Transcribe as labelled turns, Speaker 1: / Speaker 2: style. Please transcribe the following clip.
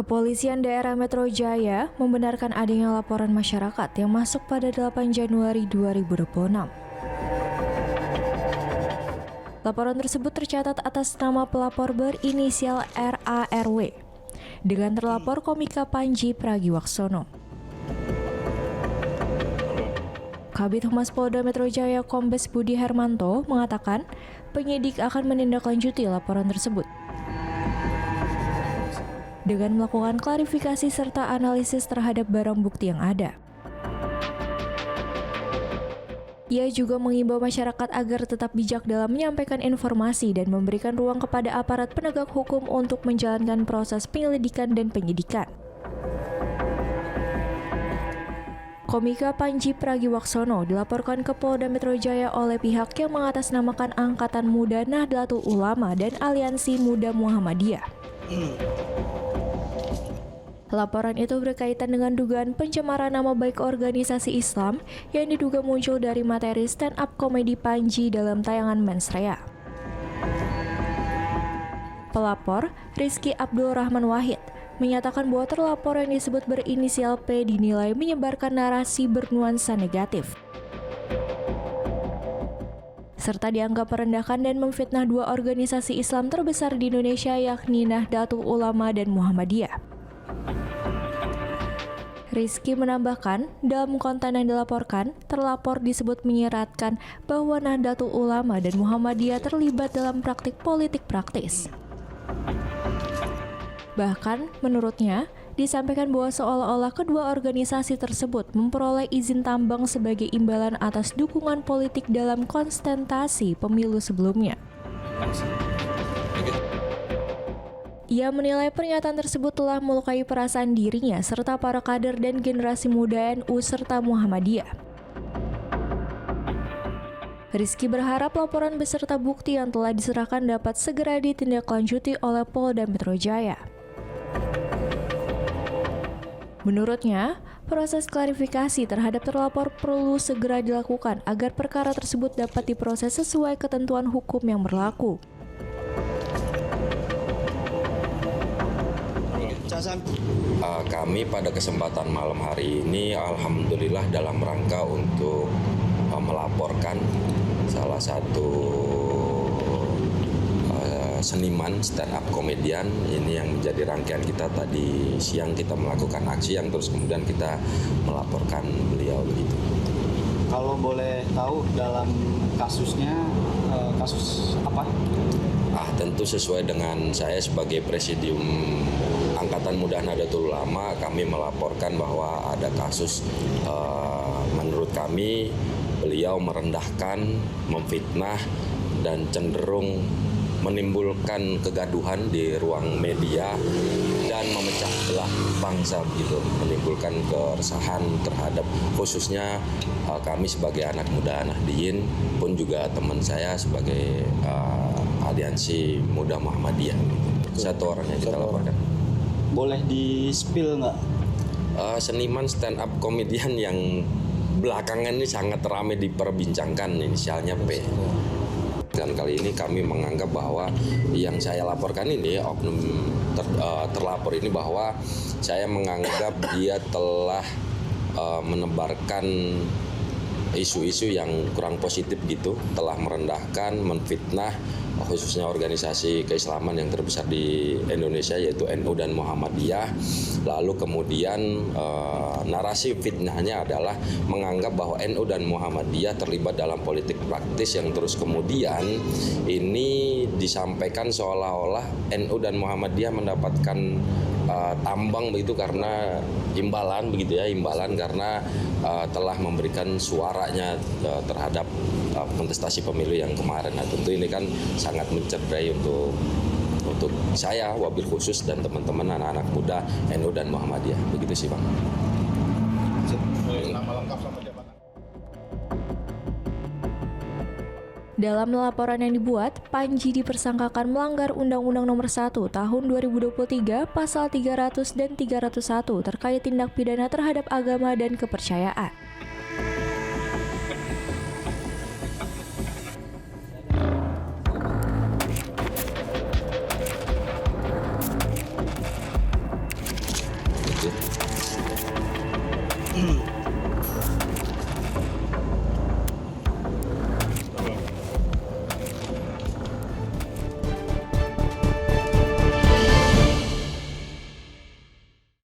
Speaker 1: Kepolisian Daerah Metro Jaya membenarkan adanya laporan masyarakat yang masuk pada 8 Januari 2026. Laporan tersebut tercatat atas nama pelapor berinisial RARW dengan terlapor Komika Panji Pragiwaksono. Kabid Humas Polda Metro Jaya Kombes Budi Hermanto mengatakan penyidik akan menindaklanjuti laporan tersebut dengan melakukan klarifikasi serta analisis terhadap barang bukti yang ada. Ia juga mengimbau masyarakat agar tetap bijak dalam menyampaikan informasi dan memberikan ruang kepada aparat penegak hukum untuk menjalankan proses penyelidikan dan penyidikan. Komika Panji Pragiwaksono dilaporkan ke Polda Metro Jaya oleh pihak yang mengatasnamakan Angkatan Muda Nahdlatul Ulama dan Aliansi Muda Muhammadiyah. Laporan itu berkaitan dengan dugaan pencemaran nama baik organisasi Islam yang diduga muncul dari materi stand-up komedi Panji dalam tayangan Mensreya. Pelapor, Rizky Abdul Rahman Wahid, menyatakan bahwa terlapor yang disebut berinisial P dinilai menyebarkan narasi bernuansa negatif, serta dianggap merendahkan dan memfitnah dua organisasi Islam terbesar di Indonesia yakni Nahdlatul Ulama dan Muhammadiyah. Rizky menambahkan, dalam konten yang dilaporkan, terlapor disebut menyiratkan bahwa Nahdlatul Ulama dan Muhammadiyah terlibat dalam praktik politik praktis. Bahkan, menurutnya, disampaikan bahwa seolah-olah kedua organisasi tersebut memperoleh izin tambang sebagai imbalan atas dukungan politik dalam konstentasi pemilu sebelumnya. Ia menilai pernyataan tersebut telah melukai perasaan dirinya serta para kader dan generasi muda NU serta Muhammadiyah. Rizky berharap laporan beserta bukti yang telah diserahkan dapat segera ditindaklanjuti oleh Polda Metro Jaya. Menurutnya, proses klarifikasi terhadap terlapor perlu segera dilakukan agar perkara tersebut dapat diproses sesuai ketentuan hukum yang berlaku.
Speaker 2: Kami pada kesempatan malam hari ini alhamdulillah dalam rangka untuk melaporkan salah satu seniman stand up komedian ini yang menjadi rangkaian kita. Tadi siang kita melakukan aksi yang terus kemudian kita melaporkan beliau begitu.
Speaker 3: Kalau boleh tahu dalam kasusnya kasus apa?
Speaker 2: Tentu sesuai dengan saya sebagai Presidium Angkatan Muda Nahdlatul Ulama, kami melaporkan bahwa ada kasus menurut kami beliau merendahkan, memfitnah dan cenderung menimbulkan kegaduhan di ruang media dan memecah belah bangsa begitu, menimbulkan keresahan terhadap khususnya kami sebagai anak muda Nahdliyin pun juga teman saya sebagai Aliansi Muda Muhammadiyah. Satu orang yang kita laporkan.
Speaker 3: Boleh di-spill nggak?
Speaker 2: Seniman stand up komedian yang belakangan ini sangat ramai diperbincangkan, inisialnya P. Dan kali ini kami menganggap bahwa yang saya laporkan ini, oknum terlapor ini, bahwa saya menganggap dia telah menebarkan isu-isu yang kurang positif gitu, telah merendahkan, menfitnah khususnya organisasi keislaman yang terbesar di Indonesia yaitu NU dan Muhammadiyah. Lalu kemudian narasi fitnahnya adalah menganggap bahwa NU dan Muhammadiyah terlibat dalam politik praktis yang terus kemudian ini disampaikan seolah-olah NU dan Muhammadiyah mendapatkan tambang begitu karena imbalan begitu ya, imbalan karena telah memberikan suaranya terhadap kontestasi pemilu yang kemarin. Nah, tentu ini kan sangat mencederai untuk saya wabil khusus dan teman-teman anak-anak muda NU dan Muhammadiyah. Begitu sih, Bang.
Speaker 1: Dalam laporan yang dibuat, Panji dipersangkakan melanggar Undang-Undang Nomor 1 Tahun 2023 Pasal 300 dan 301 terkait tindak pidana terhadap agama dan kepercayaan.
Speaker 2: gitu.